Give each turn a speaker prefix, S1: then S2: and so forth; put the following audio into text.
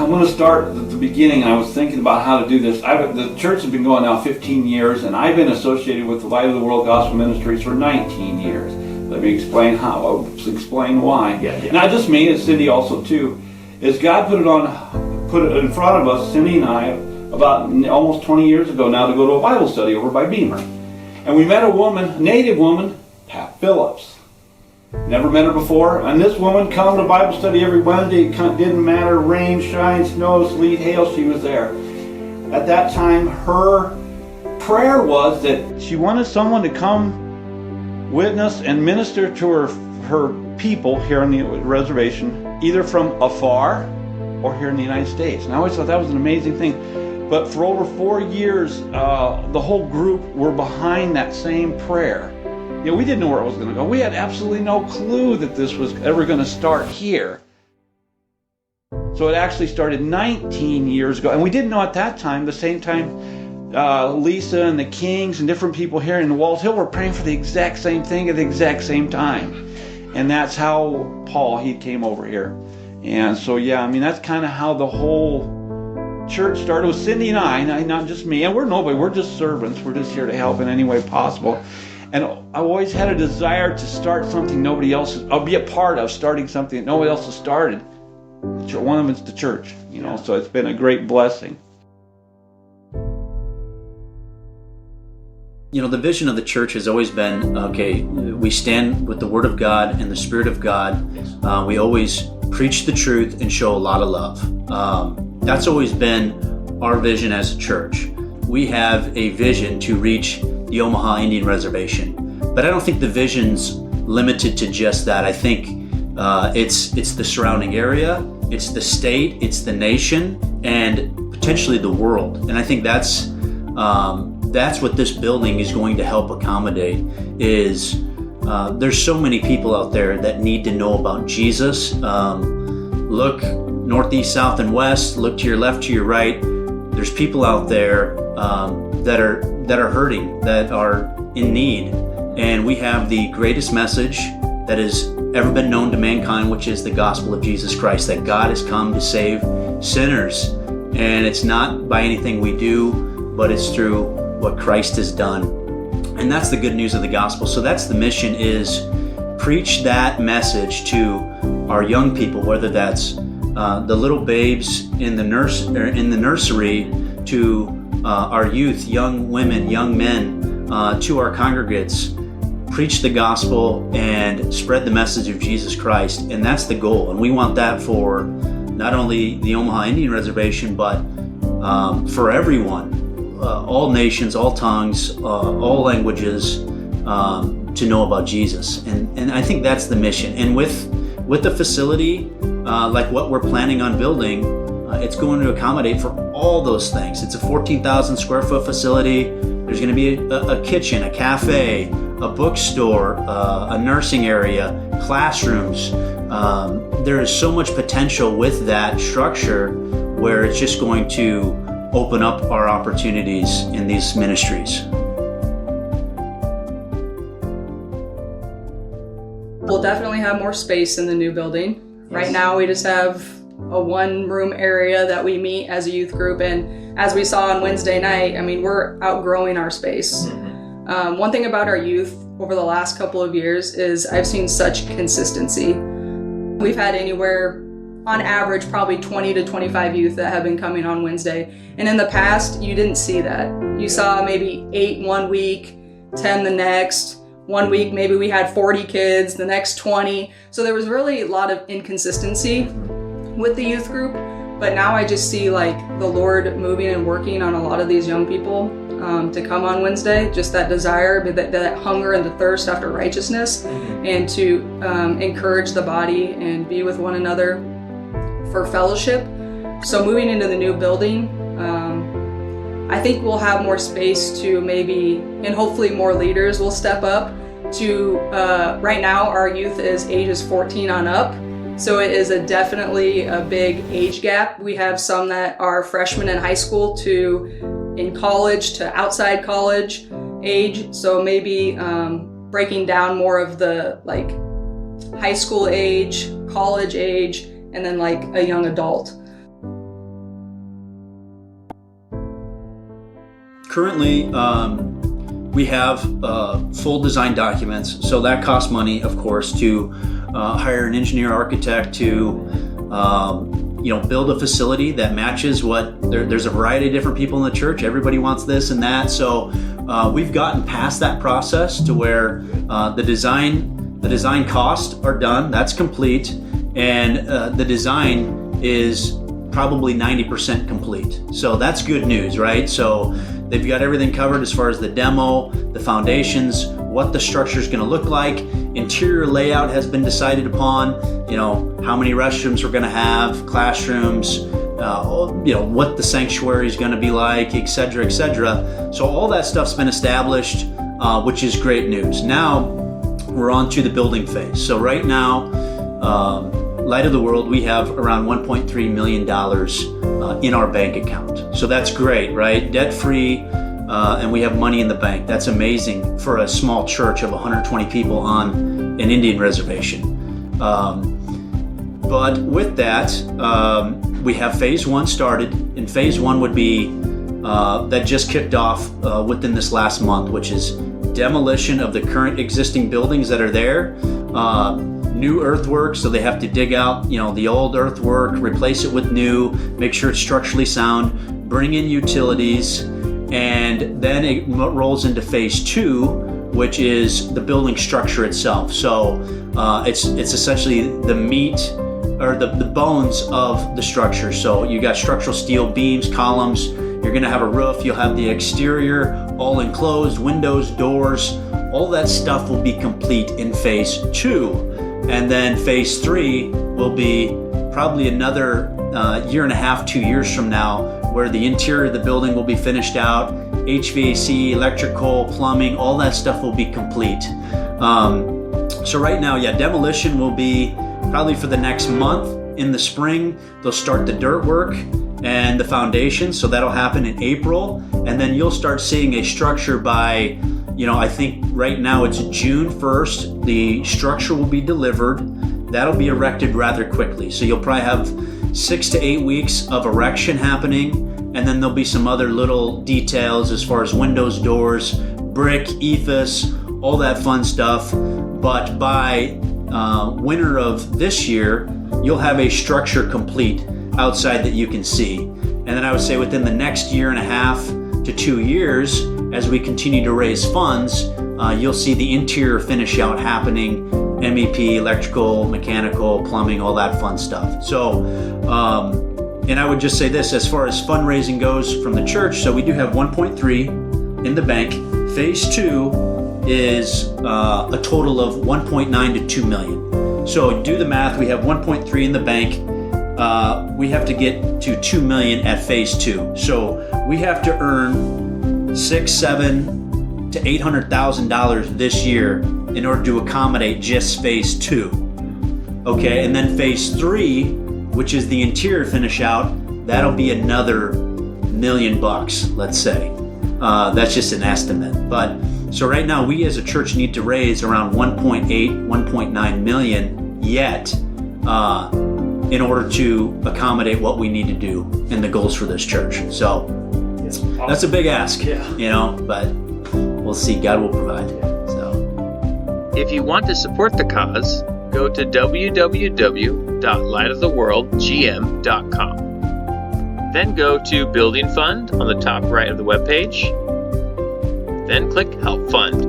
S1: I'm going to start at the beginning. I was thinking about how to do this. The church has been going now 15 years, and I've been associated with the Light of the World Gospel Ministries for 19 years. Let me explain how. I'll explain why.
S2: Yeah.
S1: Not just me, it's Cindy also too. Is God put it in front of us, Cindy and I, about almost 20 years ago now, to go to a Bible study over by Beamer. And we met a native woman, Pat Phillips. Never met her before, and this woman come to Bible study every Wednesday. It didn't matter, rain, shine, snow, sleet, hail, she was there. At that time, her prayer was that she wanted someone to come witness and minister to her people here on the reservation, either from afar or here in the United States. And I always thought that was an amazing thing. But for over 4 years, the whole group were behind that same prayer. We didn't know where it was going to go. We had absolutely no clue that this was ever going to start here. So it actually started 19 years ago. And we didn't know at that time, the same time, Lisa and the Kings and different people here in the Walls Hill were praying for the exact same thing at the exact same time. And that's how Paul, he came over here. And so, that's kind of how the whole church started with Cindy and I, not just me. And we're nobody, we're just servants. We're just here to help in any way possible. And I always had a desire to start something nobody else, I'll be a part of starting something that nobody else has started. One of them is the church, so it's been a great blessing.
S2: The vision of the church has always been, we stand with the Word of God and the Spirit of God. We always preach the truth and show a lot of love. That's always been our vision as a church. We have a vision to reach the Omaha Indian Reservation. But I don't think the vision's limited to just that. I think it's the surrounding area, it's the state, it's the nation, and potentially the world. And I think that's what this building is going to help accommodate. Is there's so many people out there that need to know about Jesus. Look northeast, south, and west. Look to your left, to your right. There's people out there that are hurting, that are in need, and we have the greatest message that has ever been known to mankind, which is the gospel of Jesus Christ, that God has come to save sinners, and it's not by anything we do, but it's through what Christ has done. And that's the good news of the gospel. So that's the mission, is preach that message to our young people, whether that's the little babes in the nursery, to our youth, young women, young men, to our congregates. Preach the gospel and spread the message of Jesus Christ, and that's the goal. And we want that for not only the Omaha Indian Reservation, but for everyone, all nations, all tongues, all languages, to know about Jesus. And I think that's the mission. And with the facility, like what we're planning on building, it's going to accommodate for all those things. It's a 14,000 square foot facility. There's going to be a kitchen, a cafe, a bookstore, a nursing area, classrooms. There is so much potential with that structure, where it's just going to open up our opportunities in these ministries.
S3: We'll definitely have more space in the new building. Yes. Right now we just have a one-room area that we meet as a youth group, and as we saw on Wednesday night, we're outgrowing our space. Mm-hmm. One thing about our youth over the last couple of years is I've seen such consistency. We've had anywhere, on average, probably 20 to 25 youth that have been coming on Wednesday, and in the past, you didn't see that. You saw maybe 8 one week, 10 the next. One week, maybe we had 40 kids, the next 20. So there was really a lot of inconsistency with the youth group, but now I just see the Lord moving and working on a lot of these young people to come on Wednesday, just that desire, that hunger and the thirst after righteousness, and to encourage the body and be with one another for fellowship. So moving into the new building, I think we'll have more space to maybe, and hopefully more leaders will step up to, right now our youth is ages 14 on up. So it is definitely a big age gap. We have some that are freshmen in high school to in college to outside college age. So maybe breaking down more of the high school age, college age, and then a young adult.
S2: Currently, we have full design documents, so that costs money, of course, to hire an engineer architect to build a facility that matches what there's a variety of different people in the church. Everybody wants this and that, so we've gotten past that process to where the design costs are done. That's complete, and the design is probably 90% complete. So that's good news, right? So they've got everything covered as far as the demo, the foundations, what the structure is going to look like. Interior layout has been decided upon, how many restrooms we're going to have, classrooms, what the sanctuary is going to be like, et cetera, et cetera. So all that stuff's been established, which is great news. Now we're on to the building phase. So right now, Light of the World, we have around $1.3 million in our bank account. So that's great, right? Debt-free, and we have money in the bank. That's amazing for a small church of 120 people on an Indian reservation. But with that, we have phase 1 started, and phase 1 would be, that just kicked off within this last month, which is demolition of the current existing buildings that are there, new earthwork, so they have to dig out, the old earthwork, replace it with new, make sure it's structurally sound, bring in utilities, and then it rolls into phase 2, which is the building structure itself. So it's essentially the meat or the bones of the structure. So you got structural steel beams, columns, you're gonna have a roof, you'll have the exterior all enclosed, windows, doors, all that stuff will be complete in phase 2. And then phase 3 will be probably another year and a half, 2 years from now, where the interior of the building will be finished out, HVAC, electrical, plumbing, all that stuff will be complete. So right now, demolition will be probably for the next month. In the spring, they'll start the dirt work and the foundation, so that'll happen in April. And then you'll start seeing a structure by, I think right now it's June 1st, the structure will be delivered. That'll be erected rather quickly. So you'll probably have 6 to 8 weeks of erection happening, and then there'll be some other little details as far as windows, doors, brick, ethos, all that fun stuff. But by winter of this year, you'll have a structure complete outside that you can see. And then I would say within the next year and a half to 2 years, as we continue to raise funds, you'll see the interior finish out happening, MEP, electrical, mechanical, plumbing, all that fun stuff. So, and I would just say this, as far as fundraising goes from the church, so we do have 1.3 in the bank. Phase 2 is a total of 1.9 to 2 million. So do the math, we have 1.3 in the bank. We have to get to 2 million at phase 2. So we have to earn $600,000 to $800,000 this year in order to accommodate just phase 2. Okay, and then phase 3, which is the interior finish out, that'll be another $1 million, let's say. That's just an estimate. But so right now we as a church need to raise around 1.8, 1.9 million yet in order to accommodate what we need to do and the goals for this church. So that's a big ask, but we'll see. God will provide. So,
S4: if you want to support the cause, go to www.lightoftheworldgm.com. Then go to Building Fund on the top right of the webpage. Then click Help Fund.